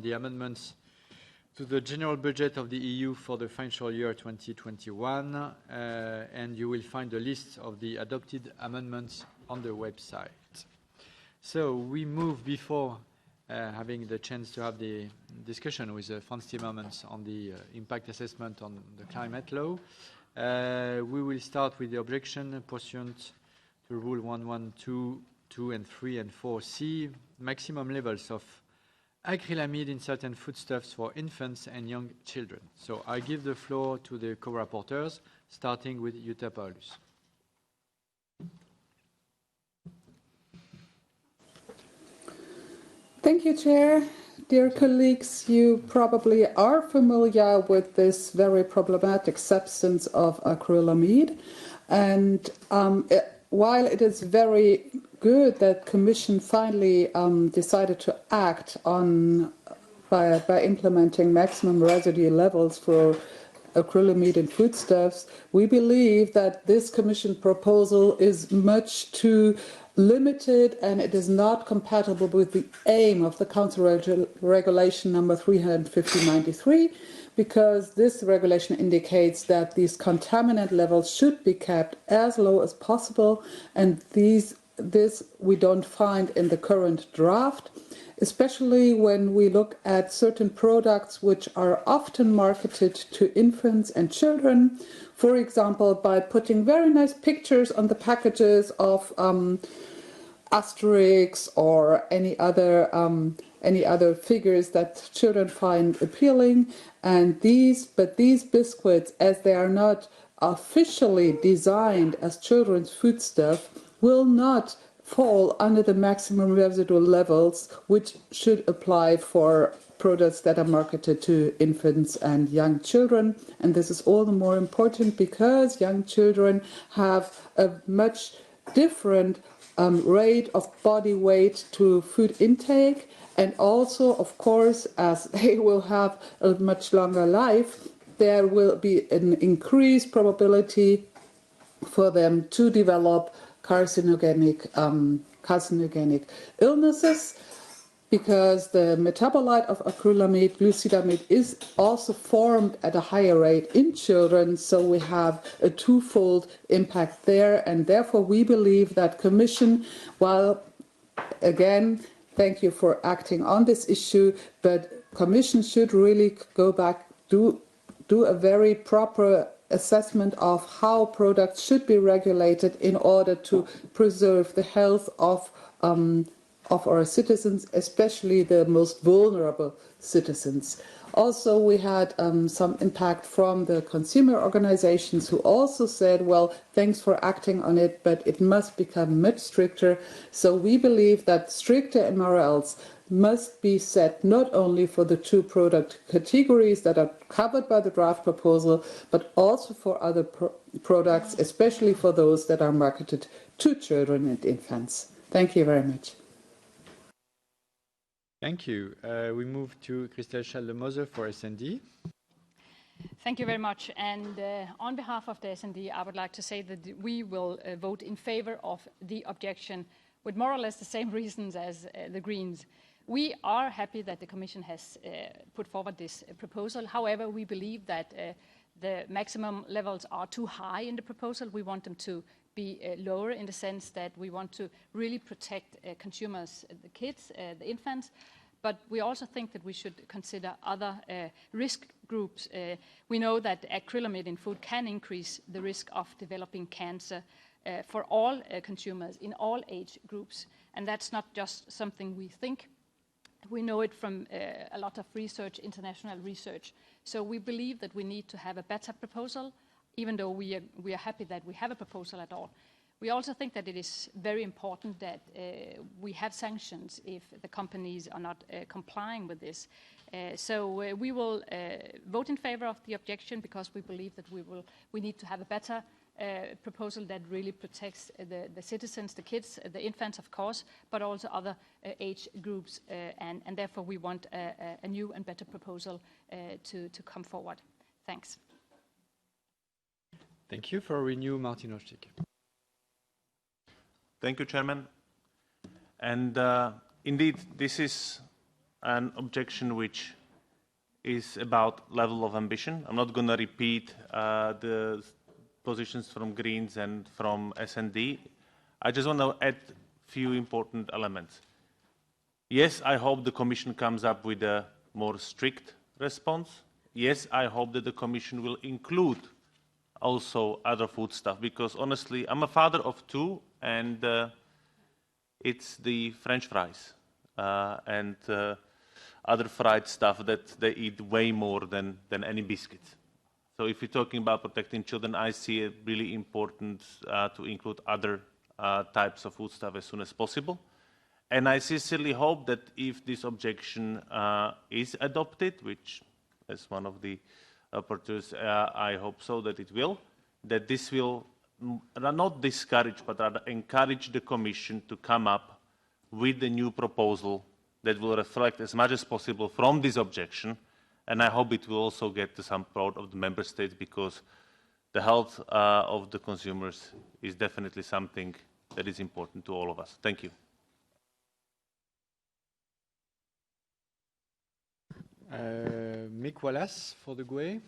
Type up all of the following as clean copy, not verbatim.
the amendments to the general budget of the EU for the financial year 2021, and you will find a list of the adopted amendments on the website. So we move before having the chance to have the discussion with Frans Timmermans on the impact assessment on the climate law. We will start with the objection pursuant to Rule 112, 2 and 3 and 4C, maximum levels of acrylamide in certain foodstuffs for infants and young children. So I give the floor to the co-rapporteurs, starting with Jutta Paulus. Thank you, Chair. Dear colleagues, you probably are familiar with this very problematic substance of acrylamide. And while it is very good that Commission finally decided to act on by implementing maximum residue levels for acrylamide in foodstuffs, we believe that this Commission proposal is much too limited and it is not compatible with the aim of the Council Regulation number 350/93, because this regulation indicates that these contaminant levels should be kept as low as possible, and this we don't find in the current draft, especially when we look at certain products which are often marketed to infants and children, for example, by putting very nice pictures on the packages of Asterix or any other figures that children find appealing. And these biscuits, as they are not officially designed as children's foodstuff, will not fall under the maximum residual levels which should apply for products that are marketed to infants and young children. And this is all the more important because young children have a much different rate of body weight to food intake, and also, of course, as they will have a much longer life, there will be an increased probability for them to develop carcinogenic illnesses, because the metabolite of acrylamide, glucidamide, is also formed at a higher rate in children, so we have a twofold impact there, and therefore we believe that Commission, while again, thank you for acting on this issue, but Commission should really go back, do a very proper assessment of how products should be regulated in order to preserve the health of our citizens, especially the most vulnerable citizens. Also, we had some impact from the consumer organizations who also said, well, thanks for acting on it, but it must become much stricter. So we believe that stricter MRLs must be set not only for the two product categories that are covered by the draft proposal, but also for other products, especially for those that are marketed to children and infants. Thank you very much. Thank you. We move to Christelle Schaldemose for SND. Thank you very much. And on behalf of the SND, I would like to say that we will vote in favor of the objection with more or less the same reasons as the Greens. We are happy that the Commission has put forward this proposal. However, we believe that the maximum levels are too high in the proposal. We want them to be lower, in the sense that we want to really protect consumers, the kids, the infants, but we also think that we should consider other risk groups. We know that acrylamide in food can increase the risk of developing cancer for all consumers in all age groups, and that's not just something we think. We know it from a lot of research, international research. So we believe that we need to have a better proposal, even though we are happy that we have a proposal at all. We also think that it is very important that we have sanctions if the companies are not complying with this. So we will vote in favor of the objection, because we believe that we need to have a better proposal that really protects the citizens, the kids, the infants, of course, but also other age groups, and therefore we want a new and better proposal to come forward. Thanks. Thank you. For Renew, Martin Oschik. Thank you, Chairman. And indeed, this is an objection which is about level of ambition. I'm not going to repeat the positions from Greens and from S&D. I just want to add a few important elements. Yes, I hope the Commission comes up with a more strict response. Yes, I hope that the Commission will include also other foodstuff, because honestly, I'm a father of two, and it's the French fries and other fried stuff that they eat way more than any biscuits. So if you're talking about protecting children, I see it really important to include other types of foodstuff as soon as possible. And I sincerely hope that if this objection is adopted, which as one of the rapporteurs, I hope so that it will, that this will not discourage but rather encourage the Commission to come up with a new proposal that will reflect as much as possible from this objection, and I hope it will also get the support of the Member States, because the health of the consumers is definitely something that is important to all of us. Thank you. Mick Wallace for the GUE.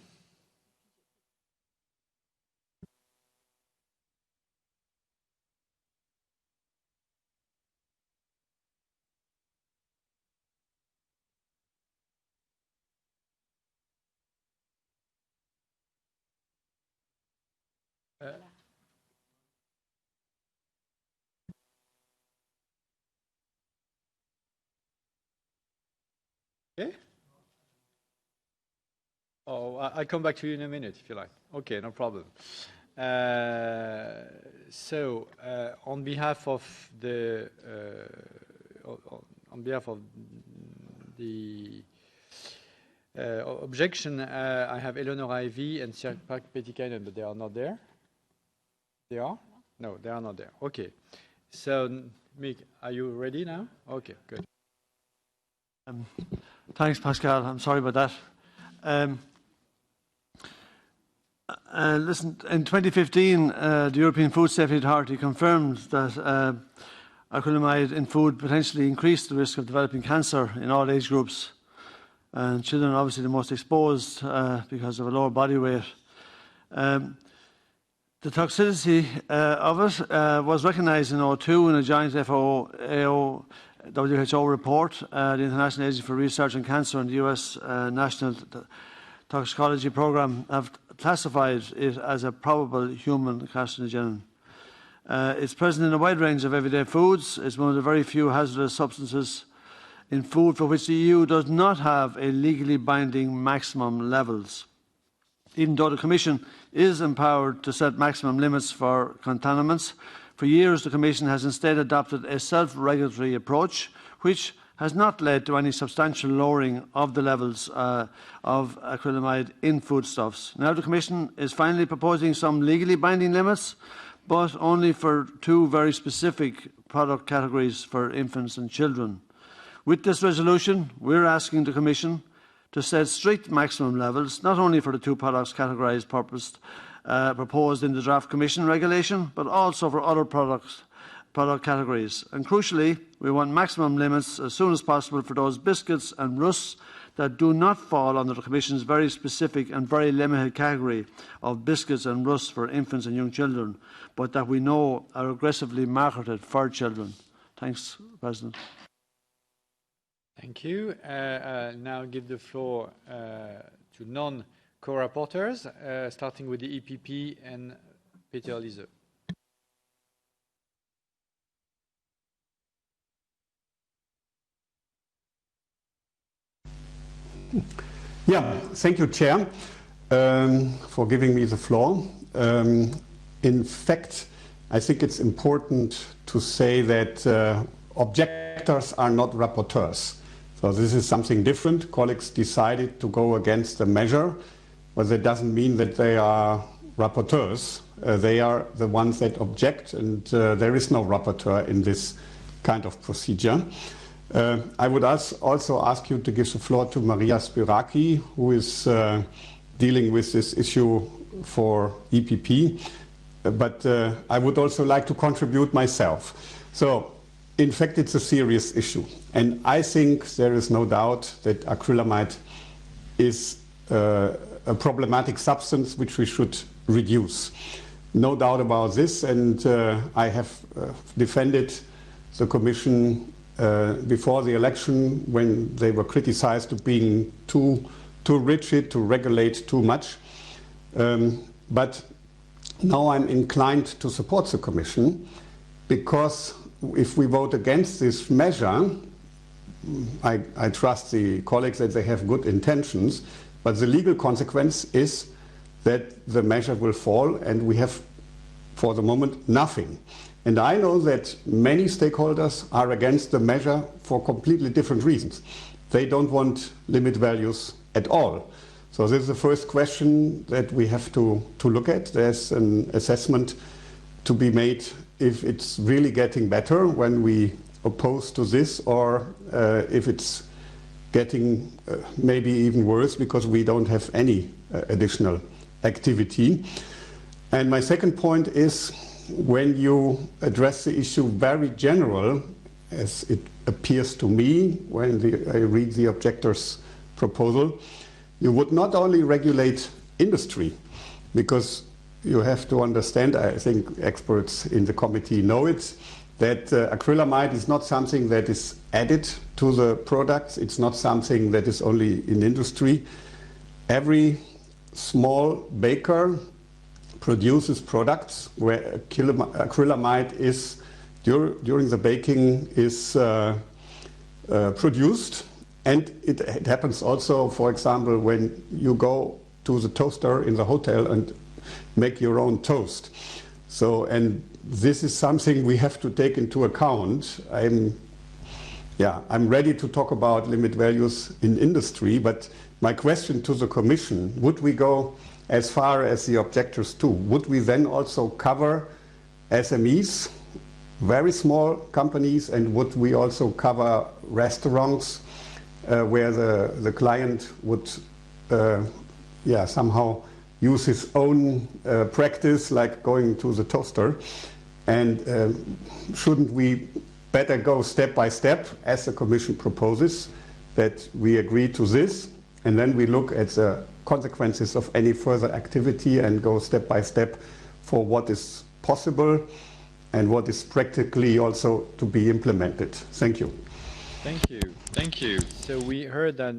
Okay. Oh, I'll come back to you in a minute if you like. Okay, no problem. On behalf of the objection, I have Eleonora Ivy and Sirpak Petikainen, but they are not there. They are? No, they are not there. Okay. So, Mick, are you ready now? Okay, good. Thanks, Pascal. I'm sorry about that. Listen, in 2015, the European Food Safety Authority confirmed that acrylamide in food potentially increased the risk of developing cancer in all age groups. And children are obviously the most exposed because of a lower body weight. The toxicity of it was recognised in 2002 in a joint FAO-WHO report. The International Agency for Research on Cancer and the US National Toxicology Programme have classified it as a probable human carcinogen. It's present in a wide range of everyday foods. It's one of the very few hazardous substances in food for which the EU does not have a legally binding maximum levels. Even though the Commission is empowered to set maximum limits for contaminants, for years the Commission has instead adopted a self-regulatory approach which has not led to any substantial lowering of the levels of acrylamide in foodstuffs. Now the Commission is finally proposing some legally binding limits, but only for two very specific product categories for infants and children. With this resolution, we're asking the Commission to set strict maximum levels, not only for the two products categorised proposed in the draft Commission regulation, but also for other product categories. And crucially, we want maximum limits as soon as possible for those biscuits and rusks that do not fall under the Commission's very specific and very limited category of biscuits and rusks for infants and young children, but that we know are aggressively marketed for children. Thanks, President. Thank you. Now give the floor to non-co-rapporteurs, starting with the EPP and Peter Liese. Yeah, thank you, Chair, for giving me the floor. In fact, I think it's important to say that objectors are not rapporteurs. So this is something different. Colleagues decided to go against the measure, but that doesn't mean that they are rapporteurs. They are the ones that object, and there is no rapporteur in this kind of procedure. I would also ask you to give the floor to Maria Spiraki, who is dealing with this issue for EPP. But I would also like to contribute myself. So in fact, it's a serious issue. And I think there is no doubt that acrylamide is a problematic substance which we should reduce. No doubt about this, and I have defended the Commission before the election when they were criticized for being too rigid, to regulate too much. But now I'm inclined to support the Commission, because if we vote against this measure, I trust the colleagues that they have good intentions, but the legal consequence is that the measure will fall and we have, for the moment, nothing. And I know that many stakeholders are against the measure for completely different reasons. They don't want limit values at all. So this is the first question that we have to look at. There's an assessment to be made if it's really getting better when we oppose to this, or if it's getting maybe even worse because we don't have any additional activity. And my second point is, when you address the issue very general, as it appears to me when I read the objector's proposal, you would not only regulate industry, because you have to understand, I think experts in the committee know it, that acrylamide is not something that is added to the products. It's not something that is only in industry. Every small baker produces products where acrylamide is, during the baking, is produced. And it happens also, for example, when you go to the toaster in the hotel and make your own toast. So, and this is something we have to take into account. I'm ready to talk about limit values in industry, but my question to the Commission, would we go as far as the objectors do? Would we then also cover SMEs, very small companies, and would we also cover restaurants where the client would somehow use his own practice, like going to the toaster? And shouldn't we better go step by step, as the Commission proposes, that we agree to this, and then we look at the consequences of any further activity and go step by step for what is possible and what is practically also to be implemented? Thank you. Thank you. Thank you. So we heard that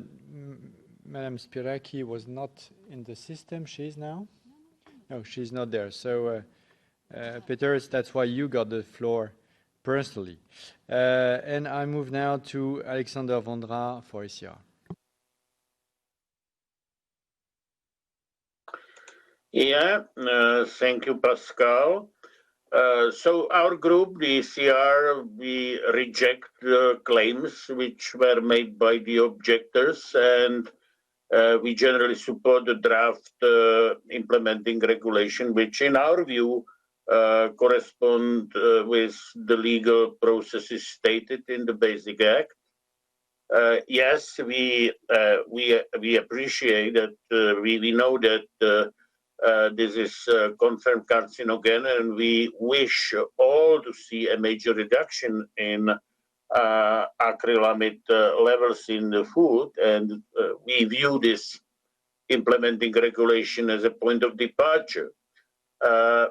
Madam Spiraki was not in the system. She is now? No, she's not there. So, Peters, that's why you got the floor personally. And I move now to Alexander Vondra for ECR. Yeah, thank you, Pascal. So our group, the ECR, we reject the claims which were made by the objectors, and we generally support the draft implementing regulation, which in our view correspond with the legal processes stated in the Basic Act. Yes, we appreciate that, we know that this is confirmed carcinogen, and we wish all to see a major reduction in acrylamide levels in the food, and we view this implementing regulation as a point of departure.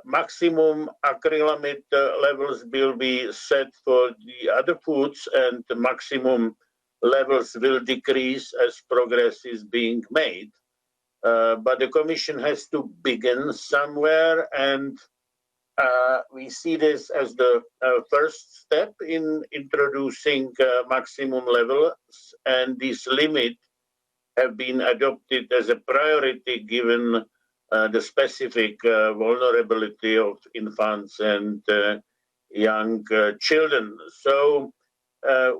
Maximum acrylamide levels will be set for the other foods, and the maximum levels will decrease as progress is being made. But the Commission has to begin somewhere, and we see this as the first step in introducing maximum levels, and this limit have been adopted as a priority given the specific vulnerability of infants and young children. So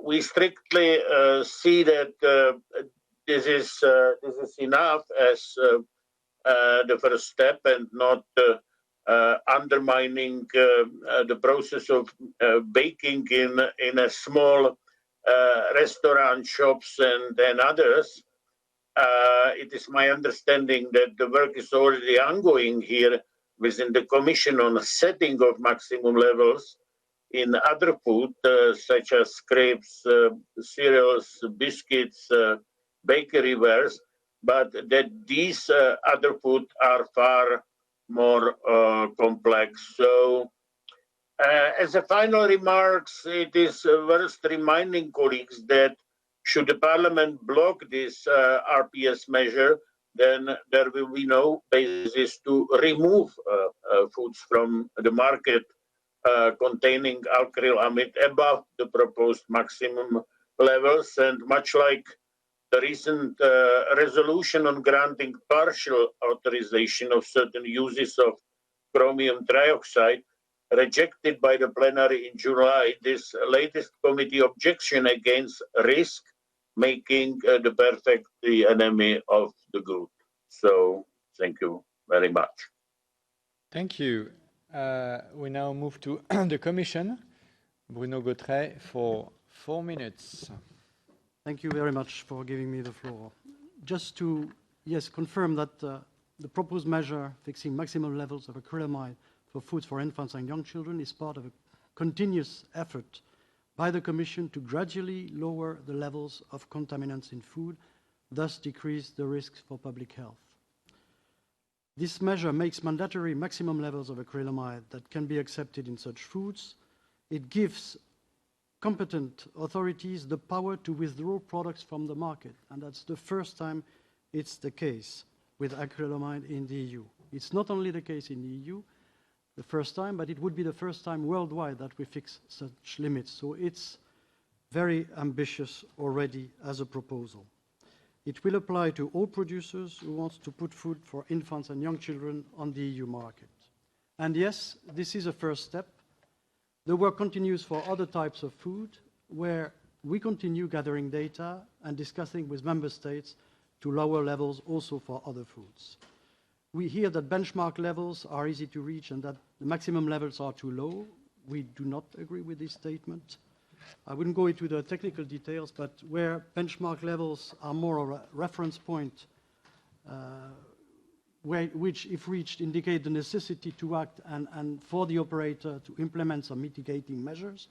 we strictly see that this is enough as the first step, and not undermining the process of baking in a small restaurant, shops, and others. It is my understanding that the work is already ongoing here within the Commission on the setting of maximum levels, in other food, such as crepes, cereals, biscuits, bakery wares, but that these other food are far more complex. So, as a final remarks, it is worth reminding colleagues that should the Parliament block this RPS measure, then there will be no basis to remove foods from the market containing acrylamide above the proposed maximum levels. And much like the recent resolution on granting partial authorization of certain uses of chromium trioxide, rejected by the plenary in July, this latest committee objection against risk making the perfect the enemy of the good. So thank you very much. Thank you. We now move to the Commission. Bruno Gautret for 4 minutes. Thank you very much for giving me the floor. Just to, yes, confirm that the proposed measure fixing maximum levels of acrylamide for foods for infants and young children is part of a continuous effort by the Commission to gradually lower the levels of contaminants in food, thus decrease the risks for public health. This measure makes mandatory maximum levels of acrylamide that can be accepted in such foods. It gives competent authorities the power to withdraw products from the market, and that's the first time it's the case with acrylamide in the EU. It's not only the case in the EU, the first time, but it would be the first time worldwide that we fix such limits. So it's very ambitious already as a proposal. It will apply to all producers who want to put food for infants and young children on the EU market. And yes, this is a first step. The work continues for other types of food, where we continue gathering data and discussing with member states to lower levels also for other foods. We hear that benchmark levels are easy to reach and that the maximum levels are too low. We do not agree with this statement. I wouldn't go into the technical details, but where benchmark levels are more of a reference point, which, if reached, indicate the necessity to act and for the operator to implement some mitigating measures,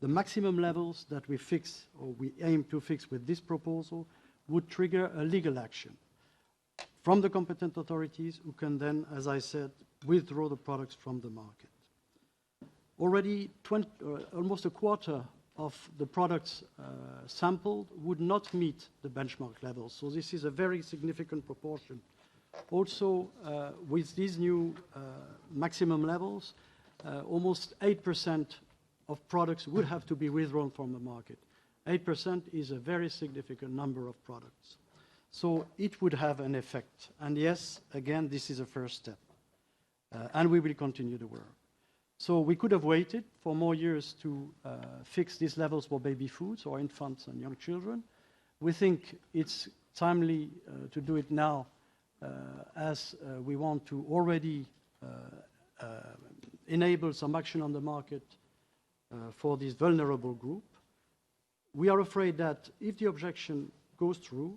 the maximum levels that we fix, or we aim to fix with this proposal, would trigger a legal action from the competent authorities, who can then, as I said, withdraw the products from the market. Already almost a quarter of the products sampled would not meet the benchmark levels. So this is a very significant proportion. Also, with these new maximum levels, almost 8% of products would have to be withdrawn from the market. 8% is a very significant number of products. So it would have an effect. And yes, again, this is a first step. And we will continue the work. So we could have waited for more years to fix these levels for baby foods or infants and young children. We think it's timely to do it now, as we want to already enable some action on the market for this vulnerable group. We are afraid that if the objection goes through,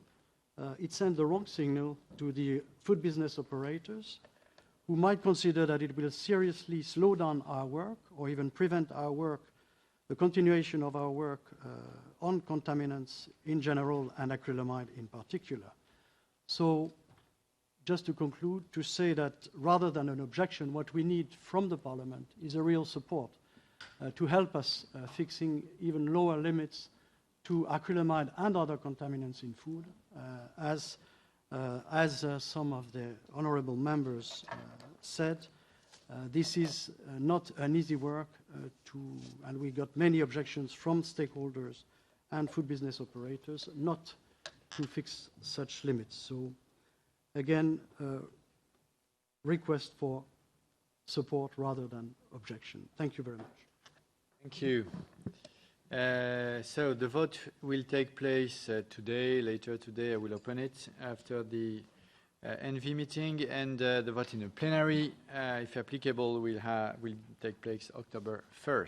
it sends the wrong signal to the food business operators, who might consider that it will seriously slow down our work or even prevent our work, the continuation of our work on contaminants in general and acrylamide in particular. So just to conclude, to say that rather than an objection, what we need from the Parliament is a real support to help us fixing even lower limits to acrylamide and other contaminants in food, as some of the honourable members said. This is not an easy work and we got many objections from stakeholders and food business operators not to fix such limits. So again, request for support rather than objection. Thank you very much. Thank you. So the vote will take place today, later today. I will open it after the NV meeting, and the vote in the plenary, if applicable, will take place October 1st.